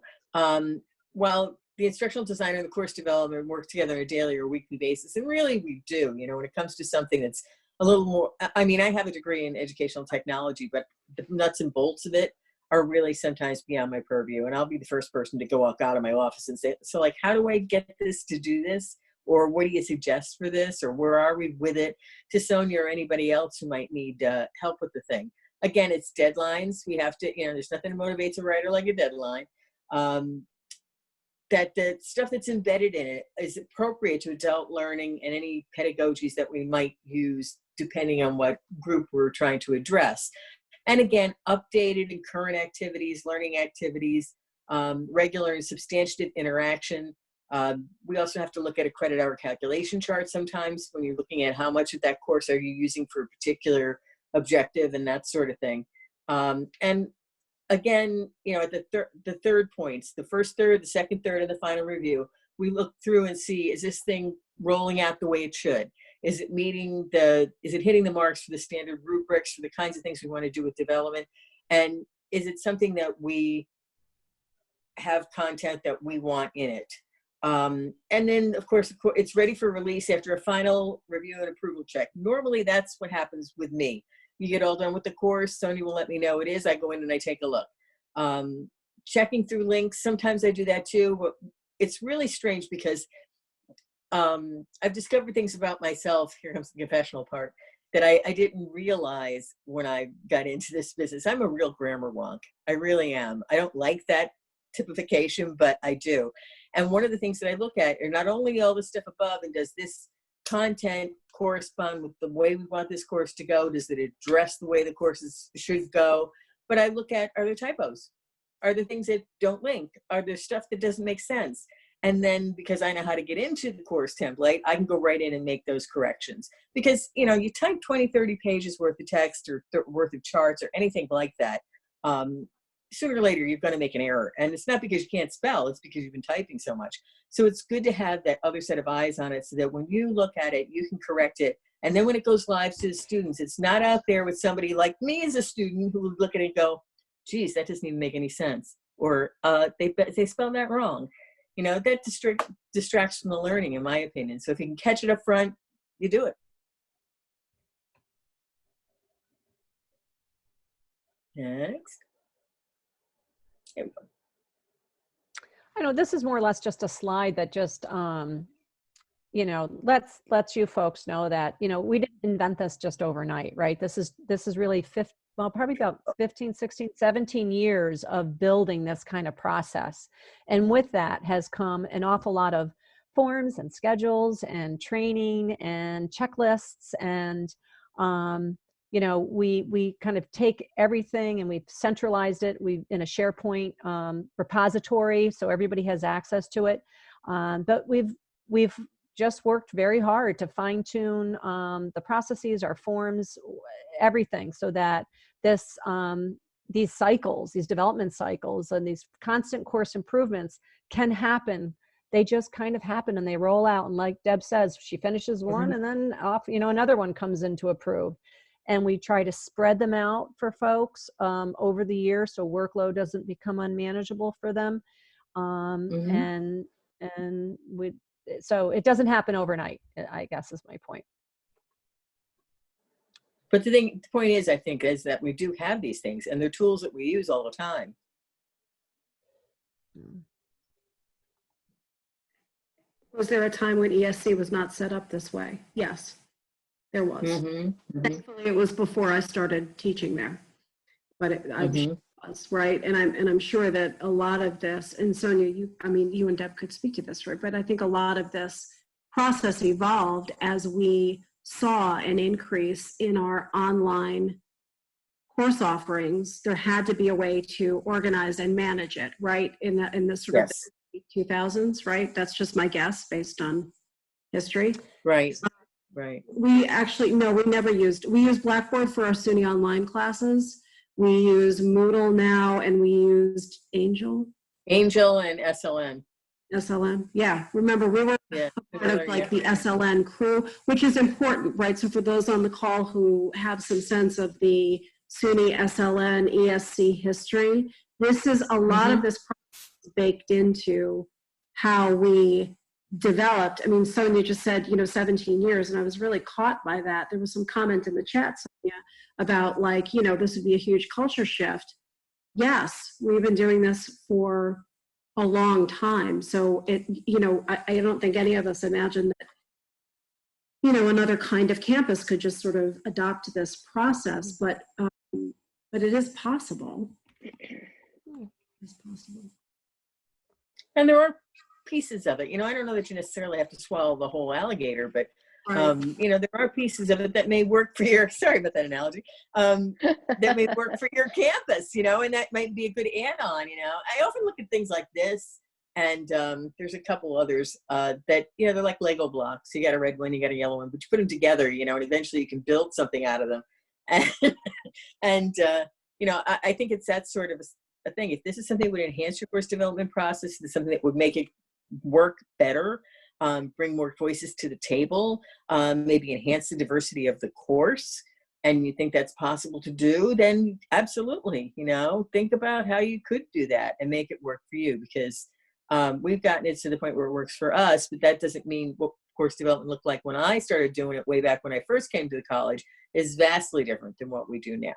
While the instructional designer and the course developer work together on a daily or weekly basis, and really we do, when it comes to something that's a little more, I mean, I have a degree in educational technology, but the nuts and bolts of it are really sometimes beyond my purview. And I'll be the first person to go walk out of my office and say, so like, how do I get this to do this? Or what do you suggest for this? Or where are we with it? To Sonja or anybody else who might need help with the thing. Again, it's deadlines. We have to, there's nothing that motivates a writer like a deadline. that the stuff that's embedded in it is appropriate to adult learning and any pedagogies that we might use depending on what group we're trying to address. And again, updated and current activities, learning activities, regular and substantive interaction. We also have to look at a credit hour calculation chart sometimes when you're looking at how much of that course are you using for a particular objective and that sort of thing. And again, you know, at the third points, the first third, the second third, and the final review, we look through and see, is this thing rolling out the way it should? Is it hitting the marks for the standard rubrics, for the kinds of things we want to do with development? And is it something that we have content that we want in it? And then, of course, it's ready for release after a final review and approval check. Normally, that's what happens with me. You get all done with the course, Sonja will let me know it is, I go in and I take a look. Checking through links, sometimes I do that too, but it's really strange because I've discovered things about myself, here comes the confessional part, that I didn't realize when I got into this business. I'm a real grammar wonk, I really am. I don't like that typification, but I do. And one of the things that I look at are not only all the stuff above, and does this content correspond with the way we want this course to go? Does it address the way the courses should go? But I look at, are there typos? Are there things that don't link? Are there stuff that doesn't make sense? And then because I know how to get into the course template, I can go right in and make those corrections. Because, you know, you type 20, 30 pages worth of text or worth of charts or anything like that, sooner or later, you're going to make an error. And it's not because you can't spell, it's because you've been typing so much. So it's good to have that other set of eyes on it so that when you look at it, you can correct it. And then when it goes live to the students, it's not out there with somebody like me as a student who would look at it and go, geez, that doesn't even make any sense. Or they spelled that wrong. You know, that distracts from the learning, in my opinion. So if you can catch it up front, you do it. Next. Here we go. I know this is more or less just a slide that just, you know, lets you folks know that, you know, we didn't invent this just overnight, right? This is really probably about 15, 16, 17 years of building this kind of process. And with that has come an awful lot of forms and schedules and training and checklists. And, you know, we kind of take everything and we've centralized it. We've in a SharePoint repository, so everybody has access to it. But we've just worked very hard to fine tune the processes, our forms, everything, so that these cycles, these development cycles and these constant course improvements can happen. They just kind of happen and they roll out. And like Deb says, she finishes one and then off, you know, another one comes in to approve. And we try to spread them out for folks over the year so workload doesn't become unmanageable for them. So it doesn't happen overnight, I guess is my point. But the point is, I think, is that we do have these things and they're tools that we use all the time. Was there a time when ESC was not set up this way? Yes, there was. Thankfully, it was before I started teaching there, but I'm sure it was, right? And I'm sure that a lot of this, and Sonja, you and Deb could speak to this, right? But I think a lot of this process evolved as we saw an increase in our online course offerings. There had to be a way to organize and manage it, right? In the sort of 2000s, right? That's just my guess based on history. Right. We never used Blackboard for our SUNY online classes. We use Moodle now, and we used Angel and SLN. Yeah. Remember, we were part of like the SLN crew, which is important, right? So for those on the call who have some sense of the SUNY SLN ESC history, this is a lot of this process baked into how we developed. I mean, Sonja just said, 17 years, and I was really caught by that. There was some comment in the chat, Sonja, about like, this would be a huge culture shift. Yes, we've been doing this for a long time. So I don't think any of us imagined that, another kind of campus could just sort of adopt this process, but it is possible. It's possible. And there are pieces of it. You know, I don't know that you necessarily have to swallow the whole alligator, but Right. you know, there are pieces of it that may work for your, sorry about that analogy, that may work for your campus, you know, and that might be a good add-on, you know. I often look at things like this, and there's a couple others that, you know, they're like Lego blocks. You got a red one, you got a yellow one, but you put them together, you know, and eventually you can build something out of them. And you know, I think it's that sort of a thing. If this is something that would enhance your course development process, this is something that would make it work better, bring more voices to the table, maybe enhance the diversity of the course, and you think that's possible to do, then absolutely, you know, think about how you could do that and make it work for you, because we've gotten it to the point where it works for us, but that doesn't mean what course development looked like when I started doing it way back when I first came to the college is vastly different than what we do now.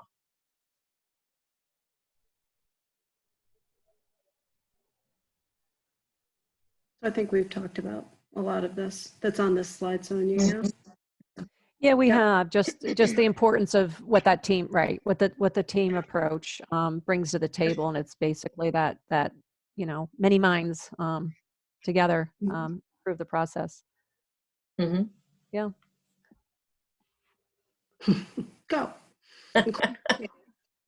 I think we've talked about a lot of this that's on this slide, Sonja. Yeah, we have just the importance of what that team, right? What the team approach brings to the table, and it's basically that you know, many minds together improve the process. Mm-hmm. Yeah. Go.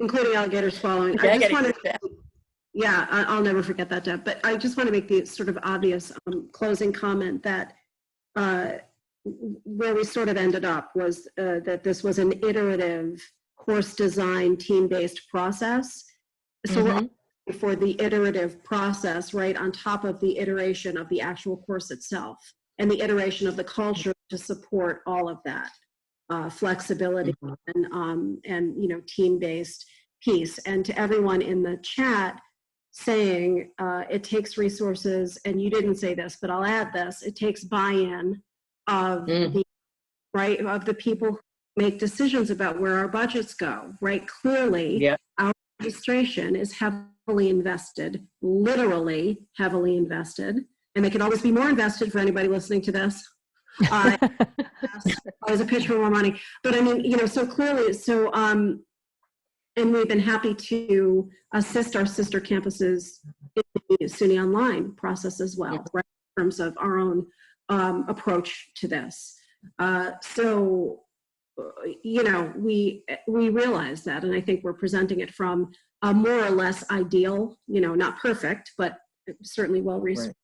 Including alligators swallowing. Okay, I just wanted to, yeah, I'll never forget that, Deb. But I just want to make the sort of obvious closing comment that where we sort of ended up was that this was an iterative course design team-based process. So we're for the iterative process, right, on top of the iteration of the actual course itself and the iteration of the culture to support all of that flexibility and you know, team-based piece. And to everyone in the chat saying it takes resources, and you didn't say this, but I'll add this, it takes buy-in of the right of the people who make decisions about where our budgets go, right? Clearly, our administration is heavily invested, literally heavily invested, and they can always be more invested for anybody listening to this. Always a pitch for more money, but I mean, you know, so clearly, so and we've been happy to assist our sister campuses in the SUNY Online process as well, right, in terms of our own approach to this. So, you know, we realize that, and I think we're presenting it from a more or less ideal, you know, not perfect, but certainly well-researched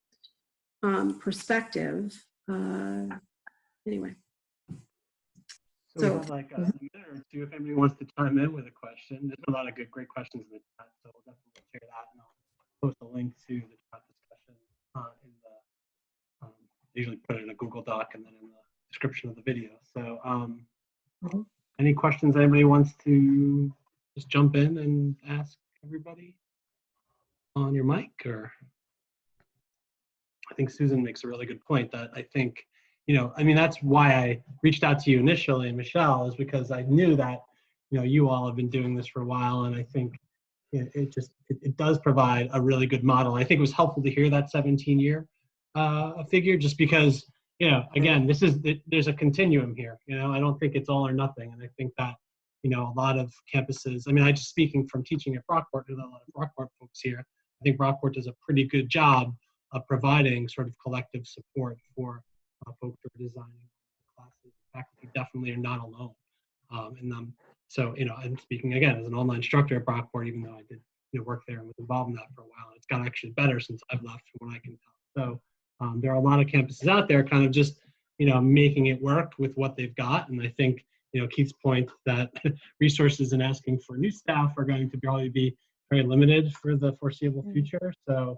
perspective. Anyway. So we have like a minute or two if anybody wants to chime in with a question. There's a lot of great questions in the chat, so we'll definitely share that, and I'll post a link to the chat discussion in the usually put it in a Google Doc and then in the description of the video. So any questions anybody wants to just jump in and ask everybody on your mic? Or I think Susan makes a really good point that I think, you know, I mean, that's why I reached out to you initially, Michele, is because I knew that, you know, you all have been doing this for a while, and I think it does provide a really good model. I think it was helpful to hear that 17-year figure, just because, you know, again, there's a continuum here. You know, I don't think it's all or nothing, and I think that, you know, a lot of campuses. I mean, I just speaking from teaching at Brockport, there's a lot of Brockport folks here. I think Brockport does a pretty good job of providing sort of collective support for folks who are designing classes. Faculty definitely are not alone. So, you know, I'm speaking again as an online instructor at Brockport, even though I did, you know, work there and was involved in that for a while. It's got actually better since I've left, from what I can tell. So there are a lot of campuses out there kind of just, you know, making it work with what they've got. And I think, you know, Keith's point that resources and asking for new staff are going to probably be very limited for the foreseeable future. So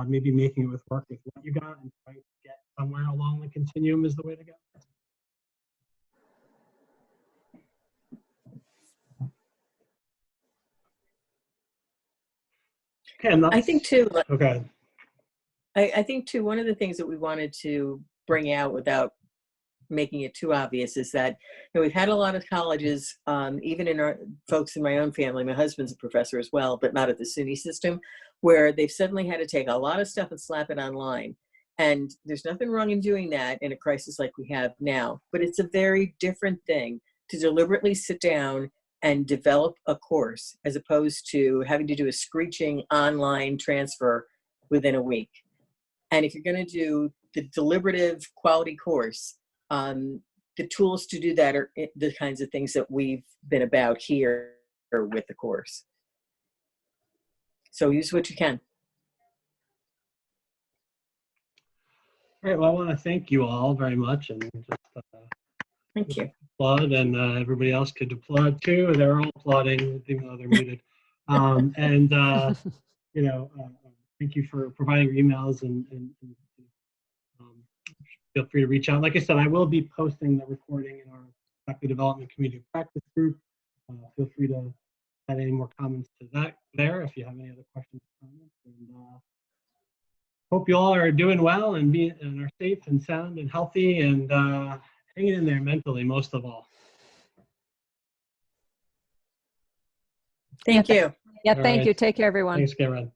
maybe making it work with what you got and trying to get somewhere along the continuum is the way to go. Okay, I think too. Okay. I think too, one of the things that we wanted to bring out without making it too obvious is that, you know, we've had a lot of colleges, even in our folks in my own family. My husband's a professor as well, but not at the SUNY system, where they've suddenly had to take a lot of stuff and slap it online. And there's nothing wrong in doing that in a crisis like we have now, but it's a very different thing to deliberately sit down and develop a course as opposed to having to do a screeching online transfer within a week. And if you're going to do the deliberative quality course, the tools to do that are the kinds of things that we've been about here with the course. So use what you can. All right, well, I want to thank you all very much, and just Thank you. applaud, and everybody else could applaud too. They're all applauding, even though they're muted. You know, thank you for providing your emails, and feel free to reach out. Like I said, I will be posting the recording in our faculty development community practice group. Feel free to add any more comments to that there if you have any other questions or comments. And hope you all are doing well and are safe and sound and healthy and hanging in there mentally, most of all. Thank you. Yeah, All thank right. you. Take care, everyone. Thanks, Cameron.